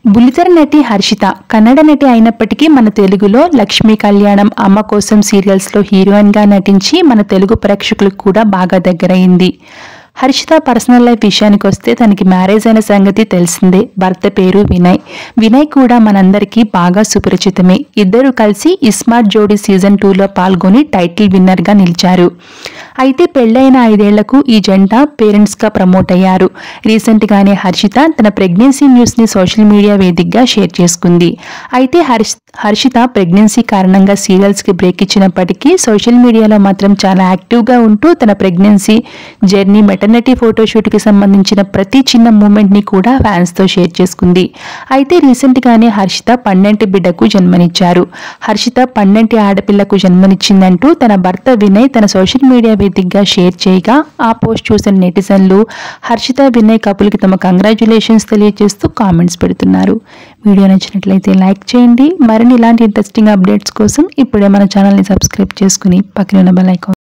బుల్లితెర నటి హర్షిత కన్నడ నటి అయినప్పటికీ మన తెలుగులో లక్ష్మీ కళ్యాణం, అమ్మ కోసం సీరియల్స్లో హీరోయిన్గా నటించి మన తెలుగు ప్రేక్షకులకు కూడా బాగా దగ్గరైంది. హర్షిత పర్సనల్ లైఫ్ విషయానికి వస్తే తనకి మ్యారేజ్ అయిన సంగతి తెలిసిందే. భర్త పేరు వినయ్. వినయ్ కూడా మనందరికీ బాగా సుపరిచితమే. ఇద్దరు కలిసి ఇస్మార్ట్ జోడీ సీజన్ 2లో పాల్గొని టైటిల్ విన్నర్గా నిలిచారు. అయితే పెళ్లైన 5 ఏళ్లకు ఈ జంట పేరెంట్స్గా ప్రమోట్ అయ్యారు. రీసెంట్గానే హర్షిత తన ప్రెగ్నెన్సీ న్యూస్ని సోషల్ మీడియా వేదికగా షేర్ చేసుకుంది. అయితే హర్షిత ప్రెగ్నెన్సీ కారణంగా సీరియల్స్కి బ్రేక్ ఇచ్చినప్పటికీ సోషల్ మీడియాలో మాత్రం చాలా యాక్టివ్గా ఉంటూ తన ప్రెగ్నెన్సీ జర్నీ, మెటర్నిటీ ఫోటోషూట్కి సంబంధించిన ప్రతి చిన్న మూమెంట్ని కూడా ఫ్యాన్స్తో షేర్ చేసుకుంది. అయితే రీసెంట్గానే హర్షిత 12 బిడ్డకు జన్మనిచ్చారు. హర్షిత 12 ఆడపిల్లకు జన్మనిచ్చిందంటూ తన భర్త వినయ్ తన సోషల్ మీడియా వేదికగా షేర్ చేయగా ఆ పోస్ట్ చూసిన నెటిజన్లు హర్షిత వినయ్ కపుల్కి తమ కంగ్రాచ్యులేషన్స్ తెలియజేస్తూ కామెంట్స్ పెడుతున్నారు. వీడియో నచ్చినట్లయితే లైక్ చేయండి. మరిన్ని ఇలాంటి ఇంట్రెస్టింగ్ అప్డేట్స్ కోసం ఇప్పుడే మన ఛానల్ని సబ్స్క్రైబ్ చేసుకుని పక్కన ఉన్న బెల్ ఐకాన్